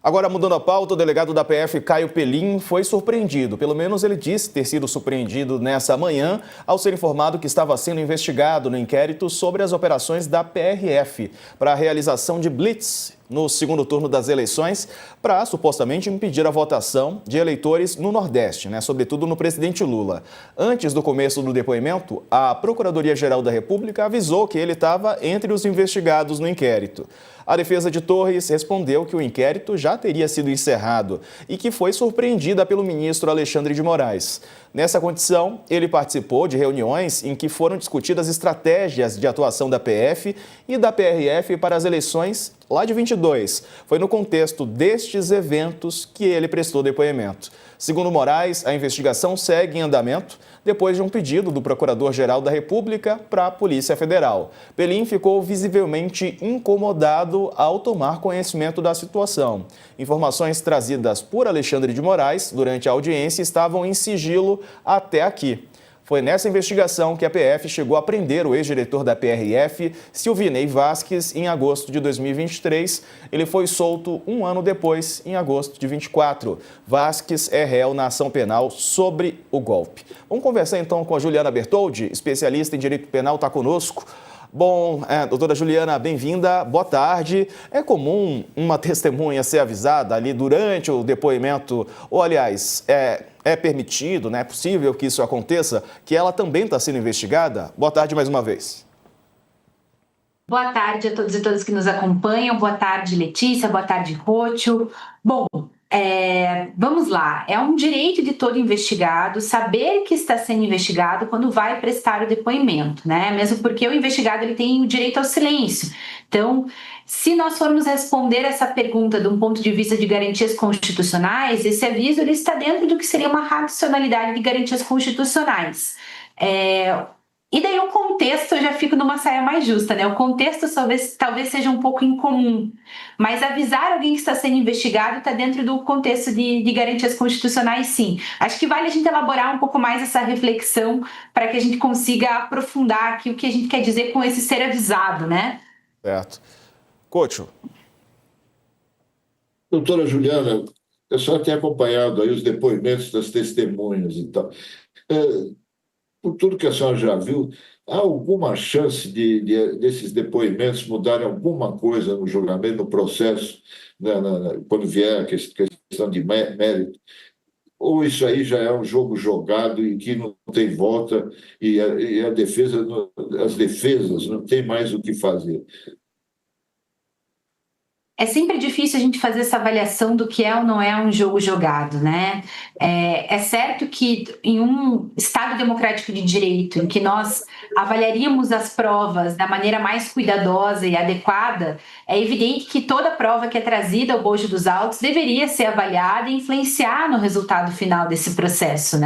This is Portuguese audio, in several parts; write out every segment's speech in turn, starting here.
Agora, mudando a pauta, o delegado da PF, Caio Pelim, foi surpreendido. Pelo menos ele disse ter sido surpreendido nessa manhã ao ser informado que estava sendo investigado no inquérito sobre as operações da PRF para a realização de blitz no segundo turno das eleições para supostamente impedir a votação de eleitores no Nordeste, sobretudo no presidente Lula. Antes do começo do depoimento, a Procuradoria-Geral da República avisou que ele estava entre os investigados no inquérito. A defesa de Torres respondeu que o inquérito já teria sido encerrado e que foi surpreendida pelo ministro Alexandre de Moraes. Nessa condição, ele participou de reuniões em que foram discutidas estratégias de atuação da PF e da PRF para as eleições lá de 22. Foi no contexto destes eventos que ele prestou depoimento. Segundo Moraes, a investigação segue em andamento depois de um pedido do Procurador-Geral da República para a Polícia Federal. Pelim ficou visivelmente incomodado ao tomar conhecimento da situação. Informações trazidas por Alexandre de Moraes durante a audiência estavam em sigilo até aqui. Foi nessa investigação que a PF chegou a prender o ex-diretor da PRF, Silvinei Vasquez, em agosto de 2023. Ele foi solto um ano depois, em agosto de 24. Vasquez é réu na ação penal sobre o golpe. Vamos conversar então com a Juliana Bertoldi, especialista em direito penal, está conosco. Bom, doutora Juliana, bem-vinda, boa tarde. É comum uma testemunha ser avisada ali durante o depoimento, ou aliás, é permitido, é possível que isso aconteça, que ela também está sendo investigada? Boa tarde mais uma vez. Boa tarde a todos e todas que nos acompanham, boa tarde Letícia, boa tarde Rócio. Bom, vamos lá, é um direito de todo investigado saber que está sendo investigado quando vai prestar o depoimento, mesmo porque o investigado ele tem o direito ao silêncio. Então, se nós formos responder essa pergunta de um ponto de vista de garantias constitucionais, esse aviso ele está dentro do que seria uma racionalidade de garantias constitucionais. E daí o contexto, eu já fico numa saia mais justa, O contexto talvez seja um pouco incomum, mas avisar alguém que está sendo investigado está dentro do contexto de garantias constitucionais, sim. Acho que vale a gente elaborar um pouco mais essa reflexão para que a gente consiga aprofundar aqui o que a gente quer dizer com esse ser avisado, Certo. Rócio. Doutora Juliana, a senhora tem acompanhado aí os depoimentos das testemunhas e tal. Por tudo que a senhora já viu, há alguma chance desses depoimentos mudarem alguma coisa no julgamento, no processo, quando vier a questão de mérito? Ou isso aí já é um jogo jogado e que não tem volta e a defesa, as defesas não tem mais o que fazer? É sempre difícil a gente fazer essa avaliação do que é ou não é um jogo jogado, É certo que em um Estado democrático de direito, em que nós avaliaríamos as provas da maneira mais cuidadosa e adequada, é evidente que toda prova que é trazida ao bojo dos autos deveria ser avaliada e influenciar no resultado final desse processo,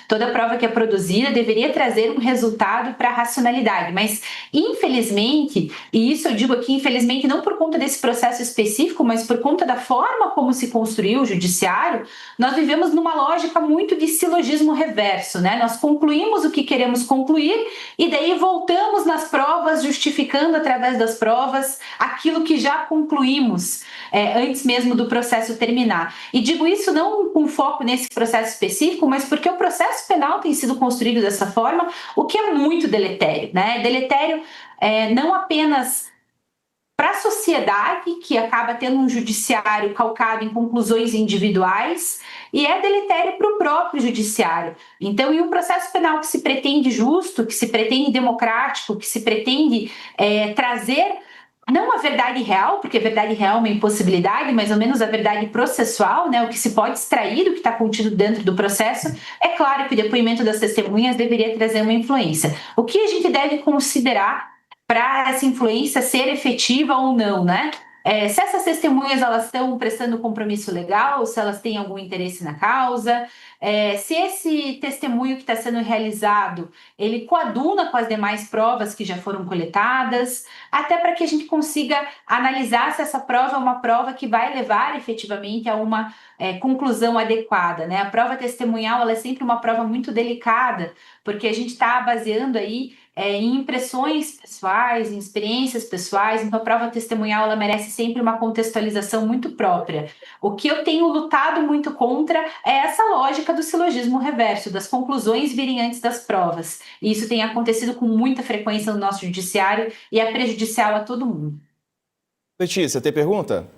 Toda prova que é produzida deveria trazer um resultado para a racionalidade, mas infelizmente, e isso eu digo aqui infelizmente não por conta desse processo específico, mas por conta da forma como se construiu o judiciário, nós vivemos numa lógica muito de silogismo reverso, Nós concluímos o que queremos concluir e daí voltamos nas provas, justificando através das provas aquilo que já concluímos antes mesmo do processo terminar. E digo isso não com foco nesse processo específico, mas porque o processo penal tem sido construído dessa forma, o que é muito deletério, Deletério não apenas para a sociedade, que acaba tendo um judiciário calcado em conclusões individuais, e é deletério para o próprio judiciário. Então, em um processo penal que se pretende justo, que se pretende democrático, que se pretende trazer não a verdade real, porque a verdade real é uma impossibilidade, mas ao menos a verdade processual, o que se pode extrair do que está contido dentro do processo, é claro que o depoimento das testemunhas deveria trazer uma influência. O que a gente deve considerar para essa influência ser efetiva ou não, se essas testemunhas elas estão prestando compromisso legal, se elas têm algum interesse na causa, se esse testemunho que está sendo realizado, ele coaduna com as demais provas que já foram coletadas, até para que a gente consiga analisar se essa prova é uma prova que vai levar efetivamente a uma conclusão adequada, A prova testemunhal ela é sempre uma prova muito delicada, porque a gente está baseando aí em impressões pessoais, em experiências pessoais, então a prova testemunhal ela merece sempre uma contextualização muito própria. O que eu tenho lutado muito contra é essa lógica do silogismo reverso, das conclusões virem antes das provas. E isso tem acontecido com muita frequência no nosso judiciário e é prejudicial a todo mundo. Letícia, tem pergunta?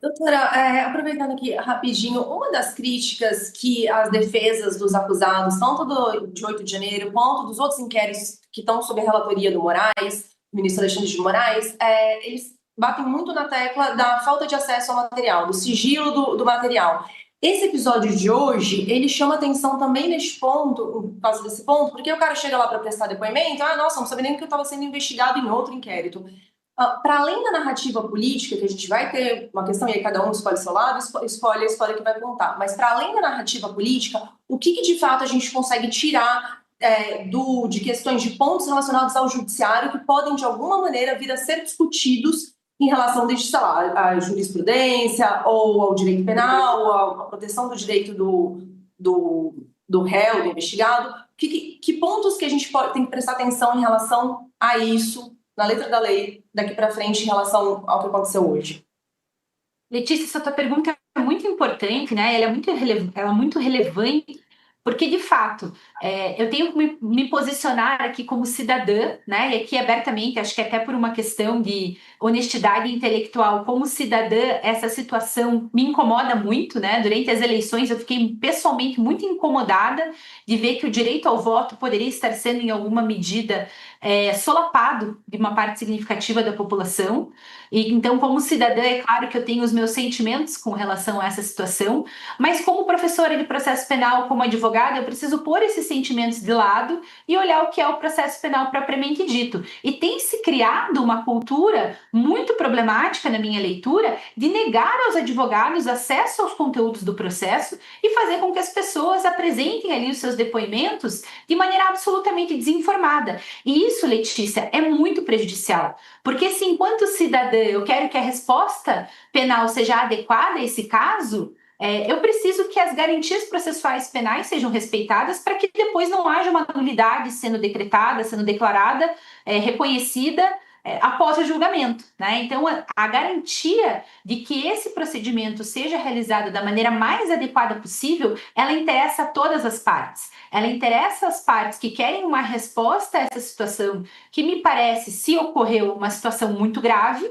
Doutora, aproveitando aqui rapidinho, uma das críticas que as defesas dos acusados, tanto de 8 de janeiro, quanto dos outros inquéritos que estão sob a relatoria do Moraes, do ministro Alexandre de Moraes, eles batem muito na tecla da falta de acesso ao material, do sigilo do material. Esse episódio de hoje, ele chama atenção também neste ponto, por causa desse ponto, porque o cara chega lá para prestar depoimento, nossa, não sabia nem que eu estava sendo investigado em outro inquérito. Para além da narrativa política, que a gente vai ter uma questão, e aí cada um escolhe seu lado, escolhe a história que vai contar, mas para além da narrativa política, o que de fato a gente consegue tirar de questões de pontos relacionados ao judiciário que podem, de alguma maneira, vir a ser discutidos em relação, desde, sei lá, à jurisprudência, ou ao direito penal, ou à proteção do direito do réu, do investigado. Que pontos que a gente tem que prestar atenção em relação a isso, na letra da lei, daqui para frente, em relação ao que aconteceu hoje? Letícia, essa tua pergunta é muito importante, né? Ela é muito relevante, porque, de fato, eu tenho que me posicionar aqui como cidadã, né? E aqui abertamente, acho que até por uma questão de honestidade intelectual, como cidadã, essa situação me incomoda muito, né? Durante as eleições, eu fiquei pessoalmente muito incomodada de ver que o direito ao voto poderia estar sendo, em alguma medida, solapado de uma parte significativa da população. E então, como cidadã, é claro que eu tenho os meus sentimentos com relação a essa situação, mas como professora de processo penal, como advogada, eu preciso pôr esses sentimentos de lado e olhar o que é o processo penal propriamente dito. E tem se criado uma cultura muito problemática, na minha leitura, de negar aos advogados acesso aos conteúdos do processo e fazer com que as pessoas apresentem ali os seus depoimentos de maneira absolutamente desinformada. E isso, Letícia, é muito prejudicial, porque se enquanto cidadã eu quero que a resposta penal seja adequada a esse caso, eu preciso que as garantias processuais penais sejam respeitadas para que depois não haja uma nulidade sendo decretada, sendo declarada, reconhecida após o julgamento, né? Então, a garantia de que esse procedimento seja realizado da maneira mais adequada possível, ela interessa a todas as partes. Ela interessa as partes que querem uma resposta a essa situação, que me parece, se ocorreu uma situação muito grave,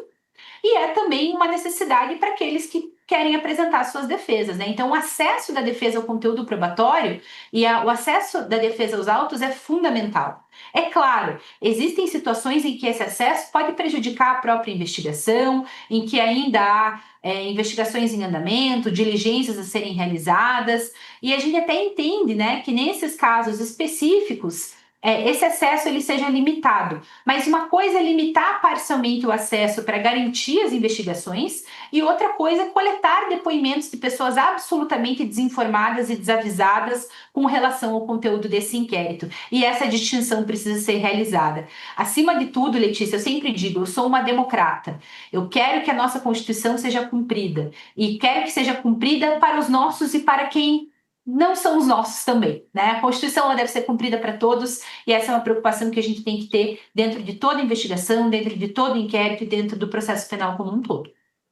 e é também uma necessidade para aqueles que querem apresentar suas defesas, né? Então, o acesso da defesa ao conteúdo probatório e o acesso da defesa aos autos é fundamental. É claro, existem situações em que esse acesso pode prejudicar a própria investigação, em que ainda há investigações em andamento, diligências a serem realizadas, e a gente até entende, né, que nesses casos específicos, esse acesso ele seja limitado, mas uma coisa é limitar parcialmente o acesso para garantir as investigações e outra coisa é coletar depoimentos de pessoas absolutamente desinformadas e desavisadas com relação ao conteúdo desse inquérito, e essa distinção precisa ser realizada. Acima de tudo, Letícia, eu sempre digo, eu sou uma democrata, eu quero que a nossa Constituição seja cumprida e quero que seja cumprida para os nossos e para quem não são os nossos também, né? A Constituição ela deve ser cumprida para todos e essa é uma preocupação que a gente tem que ter dentro de toda investigação, dentro de todo inquérito e dentro do processo penal como um todo.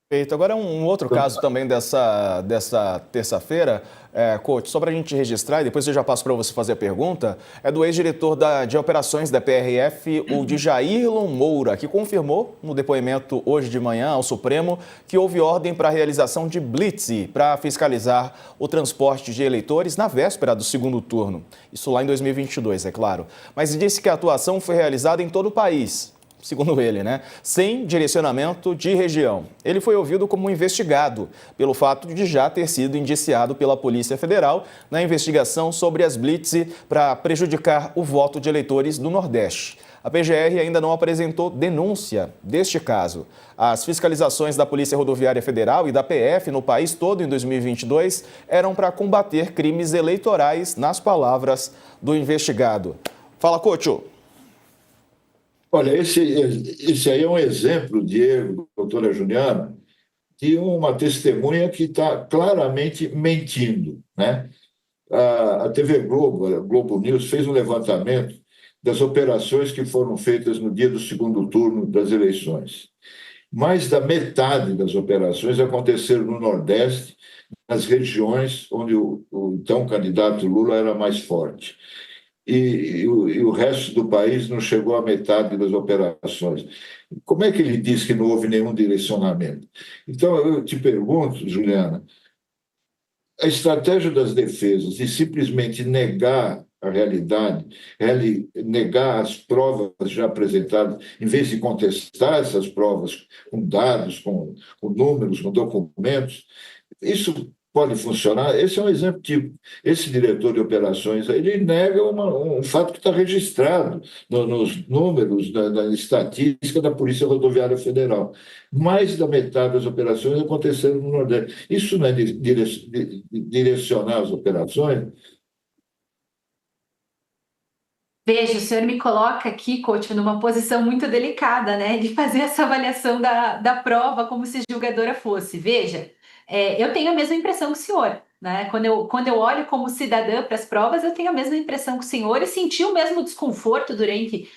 Perfeito. Agora um outro caso também dessa terça-feira, coach, só para a gente registrar e depois eu já passo para você fazer a pergunta, é do ex-diretor de operações da PRF, o Djairlon Moura, que confirmou no depoimento hoje de manhã ao Supremo que houve ordem para a realização de blitz para fiscalizar o transporte de eleitores na véspera do segundo turno. Isso lá em 2022, é claro. Mas disse que a atuação foi realizada em todo o país, segundo ele, né? Sem direcionamento de região. Ele foi ouvido como investigado pelo fato de já ter sido indiciado pela Polícia Federal na investigação sobre as blitz para prejudicar o voto de eleitores do Nordeste. A PGR ainda não apresentou denúncia deste caso. As fiscalizações da Polícia Rodoviária Federal e da PF no país todo em 2022 eram para combater crimes eleitorais, nas palavras do investigado. Fala, Cocho. Olha, esse aí é um exemplo, Diego, doutora Juliana, de uma testemunha que está claramente mentindo, né? A TV Globo, a Globo News, fez um levantamento das operações que foram feitas no dia do segundo turno das eleições. Mais da metade das operações aconteceram no Nordeste, nas regiões onde o então candidato Lula era mais forte. E o resto do país não chegou à metade das operações. Como é que ele diz que não houve nenhum direcionamento? Então, eu te pergunto, Juliana, a estratégia das defesas de simplesmente negar a realidade, negar as provas já apresentadas, em vez de contestar essas provas com dados, com números, com documentos, isso pode funcionar. Esse é um exemplo típico. Esse diretor de operações, ele nega um fato que está registrado nos números, na estatística da Polícia Rodoviária Federal. Mais da metade das operações aconteceram no Nordeste. Isso não é direcionar as operações? Veja, o senhor me coloca aqui, coach, numa posição muito delicada, né, de fazer essa avaliação da prova como se julgadora fosse. Veja, eu tenho a mesma impressão que o senhor, né? Quando eu olho como cidadã para as provas, eu tenho a mesma impressão que o senhor e senti o mesmo desconforto durante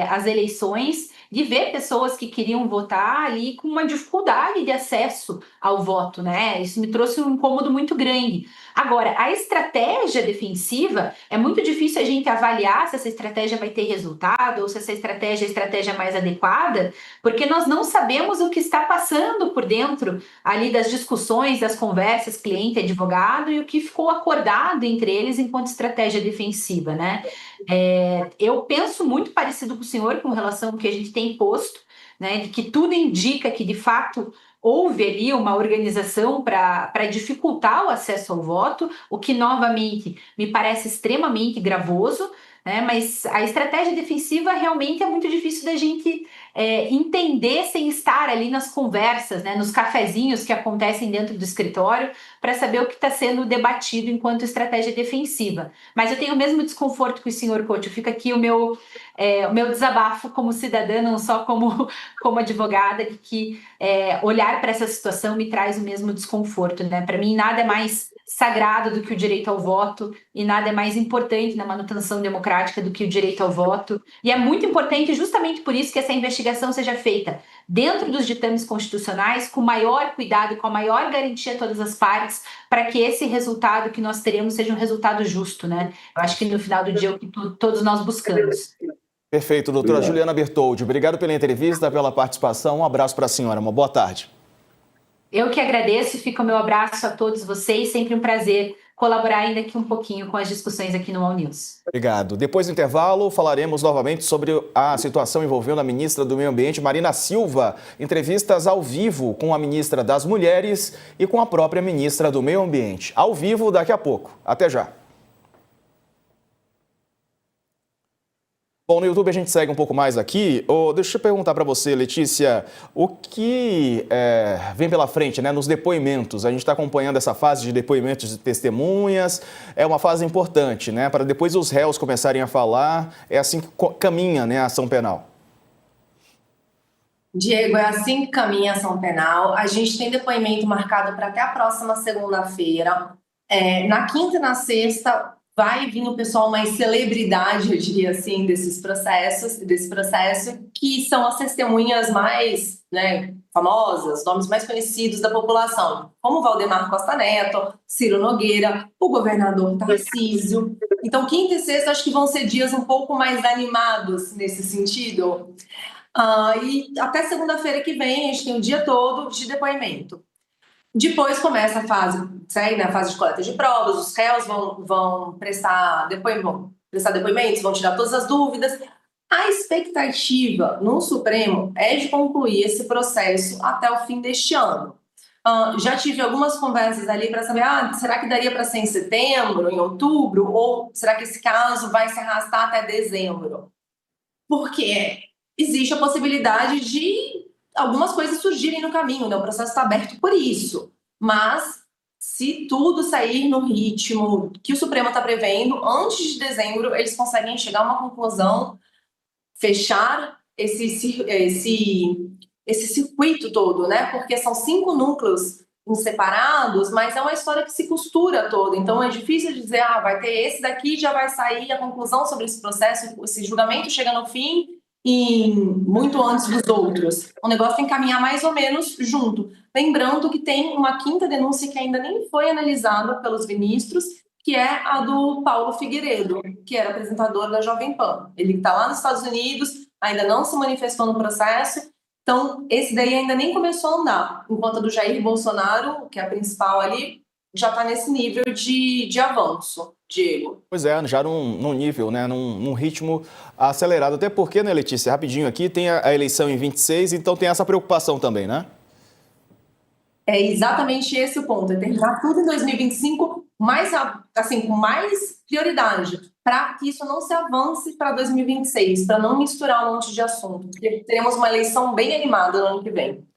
as eleições de ver pessoas que queriam votar ali com uma dificuldade de acesso ao voto, né? Isso me trouxe um incômodo muito grande. Agora, a estratégia defensiva, é muito difícil a gente avaliar se essa estratégia vai ter resultado ou se essa estratégia é a estratégia mais adequada, porque nós não sabemos o que está passando por dentro ali das discussões, das conversas cliente-advogado e o que ficou acordado entre eles enquanto estratégia defensiva, né? Eu penso muito parecido com o senhor com relação ao que a gente tem posto, né, de que tudo indica que, de fato, houve ali uma organização para dificultar o acesso ao voto, o que, novamente, me parece extremamente gravoso, né, mas a estratégia defensiva realmente é muito difícil da gente entender sem estar ali nas conversas, né, nos cafezinhos que acontecem dentro do escritório, para saber o que está sendo debatido enquanto estratégia defensiva. Mas eu tenho o mesmo desconforto que o senhor, coach. Fica aqui o meu desabafo como cidadã, não só como advogada, de que olhar para essa situação me traz o mesmo desconforto, né? Para mim, nada é mais sagrado do que o direito ao voto e nada é mais importante na manutenção democrática do que o direito ao voto. E é muito importante justamente por isso que essa investigação seja feita dentro dos ditames constitucionais, com maior cuidado, com a maior garantia a todas as partes, para que esse resultado que nós teremos seja um resultado justo, né? Eu acho que no final do dia é o que todos nós buscamos. Perfeito, doutora Juliana Bertoldi. Obrigado pela entrevista, pela participação. Um abraço para a senhora. Uma boa tarde. Eu que agradeço, fica o meu abraço a todos vocês. Sempre um prazer colaborar ainda aqui um pouquinho com as discussões aqui no All News. Obrigado. Depois do intervalo, falaremos novamente sobre a situação envolvendo a ministra do Meio Ambiente, Marina Silva. Entrevistas ao vivo com a ministra das Mulheres e com a própria ministra do Meio Ambiente. Ao vivo daqui a pouco. Até já. Bom, no YouTube a gente segue um pouco mais aqui. Deixa eu perguntar para você, Letícia, o que vem pela frente, né, nos depoimentos? A gente está acompanhando essa fase de depoimentos de testemunhas, é uma fase importante, né, para depois os réus começarem a falar, é assim que caminha, né, a ação penal. Diego, é assim que caminha a ação penal. A gente tem depoimento marcado para até a próxima segunda-feira. Na quinta e na sexta vai vir o pessoal mais celebridade, eu diria assim, desse processo, que são as testemunhas mais, né, famosas, nomes mais conhecidos da população, como Valdemar Costa Neto, Ciro Nogueira, o governador Tarcísio. Então, quinta e sexta acho que vão ser dias um pouco mais animados nesse sentido. E até segunda-feira que vem, a gente tem o dia todo de depoimento. Depois começa a fase, segue na fase de coleta de provas, os réus vão prestar depoimentos, vão tirar todas as dúvidas. A expectativa no Supremo é de concluir esse processo até o fim deste ano. Já tive algumas conversas ali para saber, será que daria para ser em setembro, em outubro, ou será que esse caso vai se arrastar até dezembro? Porque existe a possibilidade de algumas coisas surgirem no caminho, né? O processo está aberto por isso. Mas, se tudo sair no ritmo que o Supremo está prevendo, antes de dezembro, eles conseguem chegar a uma conclusão, fechar esse circuito todo, né? Porque são 5 núcleos em separados, mas é uma história que se costura toda. Então é difícil de dizer, vai ter esse daqui, já vai sair a conclusão sobre esse processo, esse julgamento chega no fim e muito antes dos outros. O negócio tem que caminhar mais ou menos junto. Lembrando que tem uma quinta denúncia que ainda nem foi analisada pelos ministros, que é a do Paulo Figueiredo, que era apresentador da Jovem Pan. Ele está lá nos Estados Unidos, ainda não se manifestou no processo, então esse daí ainda nem começou a andar, enquanto a do Jair Bolsonaro, que é a principal ali, já está nesse nível de avanço, Diego. Pois é, já num nível, né, num ritmo acelerado. Até porque, né, Letícia, rapidinho aqui, tem a eleição em 26, então tem essa preocupação também, né? É exatamente esse o ponto, é terminar tudo em 2025 mais, assim, com mais prioridade, para que isso não se avance para 2026, para não misturar um monte de assunto, porque teremos uma eleição bem animada no ano que vem.